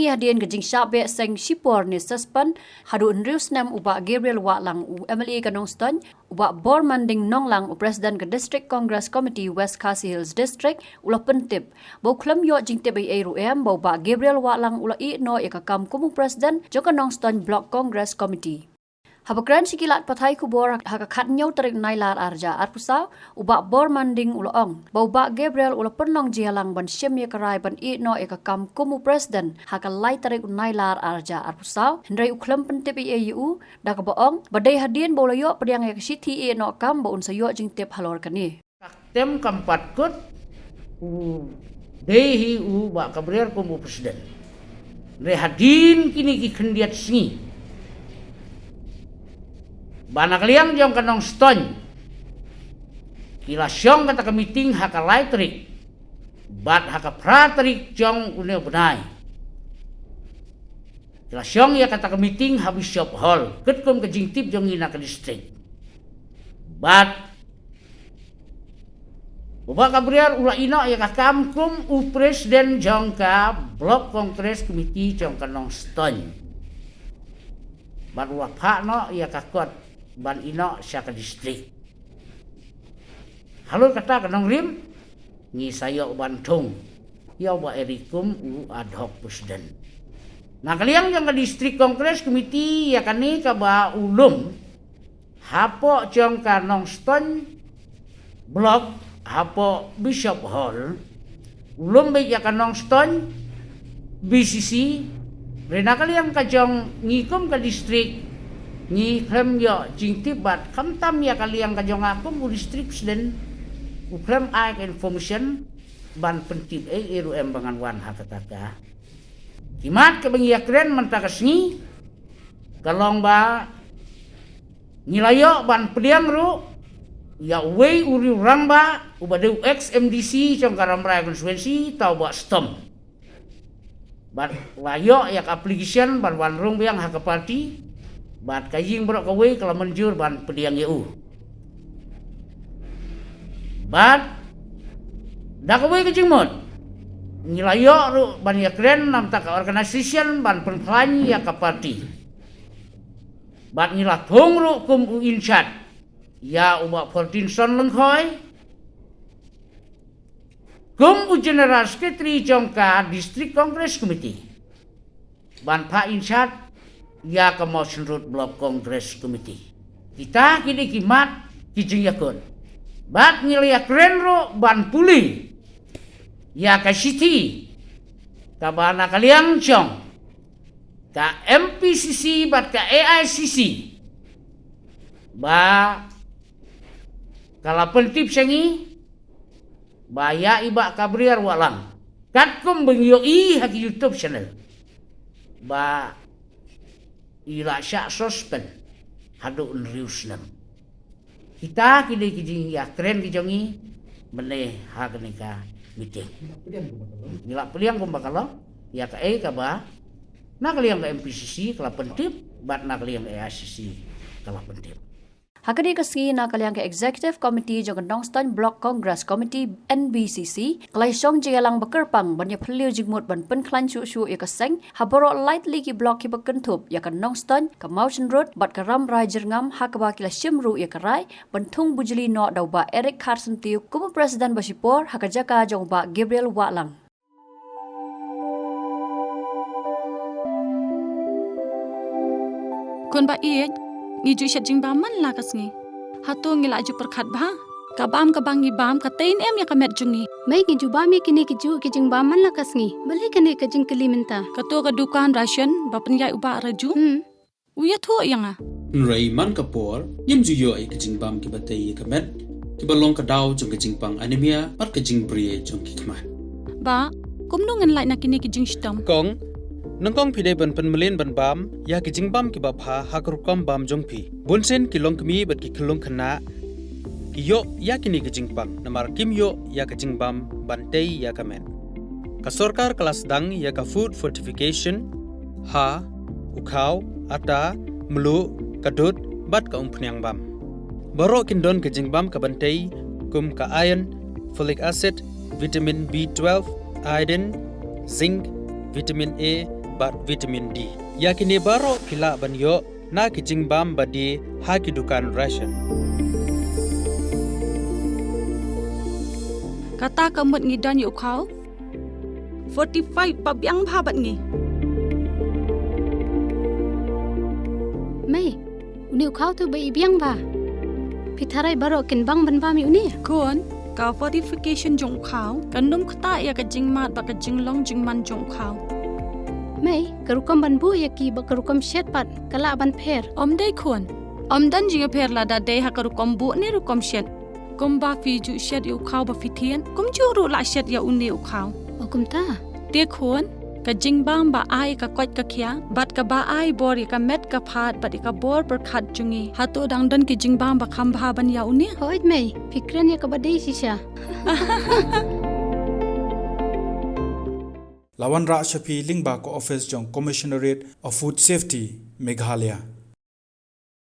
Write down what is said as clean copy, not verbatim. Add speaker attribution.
Speaker 1: ngi hadien gajing syabe seng shipor ni suspend hadu unrius nam uba Gabriel Waklang u MLA Kanongstone uba bor manding nonglang u President ke District Congress Committee West Khasi Hills District ula pentip bau klam yo jing tebe eru bau ba Gabriel Waklang ula I no ya kam kumu President jong Kanongstone Block Congress Committee. Habakran sikilat pathai kubor hakakat nyau tarik nailar arja arpusa uba bor manding uloong bau ba Gabriel ula pernong jihalang ban syem ya karai ban I no eka kam kumu President hakalai tarik nailar arja arpusa hendrai uklam pentip IAU dak boong badai hadien bolayo pediang ya siti I no kam ba unsayo jing tip halor kani
Speaker 2: tem kampat kut dehi ba Gabriel kumu President rehadin kini ki kendiat singi banak liang jong Kanongstone kila syong kata ke meeting haka laitrik bat haka pratrik jong uneu benai kila syong ya kata ke meeting habis shop hall ketkum ke jingtip jong ina ke distrik bat Bapak Gabriel ula ino ya kamkum u presiden jong ka Block Congress Committee jong Kanongstone bat ula pak no ya kakot ban ino syaka distrik. Halo kata kanong rim ngi sayo bantung. Ya ba erikum u ad hoc presiden. Nah kalian yang ke distrik Congress Committee ya kani ka ba ulum hapo jong Kanongstone Block hapo Bishop Hall ulum be ya Kanongstone BCC rena kalian ka jong ngikum ke distrik ni klem yo jingtip bat kamtam ya kalian kajong aku mu distrik presiden uklem aik information ban pentip eru embangan wan hakataka kimat kebengi yakren mentakasni kalong ba nilayo ban pediang ru ya wei uri urang ba ubade ex MDC jong karamrai konstituensi tau ba stom ban layo yak application ban wan rung biang hakaparti bat kajing berok kawai kalau menjur ban pediang EU. Bat dak kawai kajing mod. Nilayo ru ban yakren nam tak organization ban penplan ya ka parti. Bat nila thong ru kum u inchat ya uba Fortinson lengkhoi. Kum u general secretary jongka District Congress Committee. Ban pa inchat ya ke Motion Road Block Congress Committee. Kita kini kimat kijing yakun. Bat ngiliak renro ban puli. Ya ke city. Ka bana kaliang chong. Ka MPCC bat ka AICC. Ba kala pentip sengi. Ba ya iba Gabriel Waklang. Katkum bengyo I haki YouTube channel. Ba ila syak suspend hadu unrius nam kita kini kijing ya keren kijongi meneh hak nika meeting nila peliang kumbakalo ya ka ka ba nak liang ka MPCC kala pentip bat nak liang AICC kala pentip
Speaker 1: Hakadi kasi na kaliang ke Executive Committee jong Kanongstone Block Congress Committee NBCC kalay syong jigalang bakerpang banya peliu jigmut ban penklan syu ya kaseng haboro lightly ki block ki bakentup ya Kanongstone ka Mountain Road bat ka Ram Rai Jerngam hakaba kila syemru ya karai bentung bujeli no daw ba Eric Carson tiu kumu Presiden Basipor hakajaka jong ba Gabriel Waklang
Speaker 3: Kun ba ngiju syat jing baman lah kasngi. Hatu ngila aju perkat bah. Kabam kabangi bam katain ya kamet jungi.
Speaker 4: Mai ngiju bami kini kiju kijing baman lah kasngi. Balik kini kijing keliminta.
Speaker 3: Katu kedukaan ration bapen yai ubah raju. Uya tu yang ah.
Speaker 5: Raiman kapor yem juyo ai kijing bam ki batai kamet. Ki balong kadau jong kijing pang anemia pat kijing brie jong ki kamat.
Speaker 3: Ba, kumnungan lai nak kini kijing stom.
Speaker 6: Kong nangkong pide ban penmelin ban bam ya kijing bam ki bapha hakrukam bam jongpi bunsen kilong kemi bat ki kilong khana yo ya kini kijing pang namar kim yo ya kijing bam bantei ya kamen ka sarkar kelas dang ya ka food fortification ha ukau ata melu kadut bat ka umpnyang bam baro kindon kijing bam ka bantei kum ka iron folic acid vitamin B12 iodine zinc vitamin A bat vitamin D. Yakini baro pila ban yo na ki jingbam badi ha ki dukan ration.
Speaker 3: Kata kamut ngi dan yu khau 45 pabyang bha bat ngi.
Speaker 4: Mai, uni ukau tu bai biang ba. Pitharai baro kin bang ban ba mi uni.
Speaker 3: Kun ka fortification jong khau kanum khata ya ka jingmat ba ka jinglong jingman jong khau.
Speaker 4: Mai, karukam ban bu ya ki ba karukam shet pat kala ban pher.
Speaker 3: Om dai kun. Om dan jinga pher la da dai ha ka rukom bu ni rukom shet. Kum ba fi ju shet yu khau ba fi thien. Kum ju ru la shet ya uni u khau.
Speaker 4: Okum ta.
Speaker 3: Tia kun ka jingbam ba ai ka kwat ka khia bat ka ba ai bor ka met ka phat bat ka bor per khat jungi hatu dang dan ki jingbam ba kham bha ban ya uni.
Speaker 4: Hoit mai, fikran ya ka badai sisha.
Speaker 7: Lawan Ra Shafi Lingba ko Office Jong Commissionerate of Food Safety Meghalaya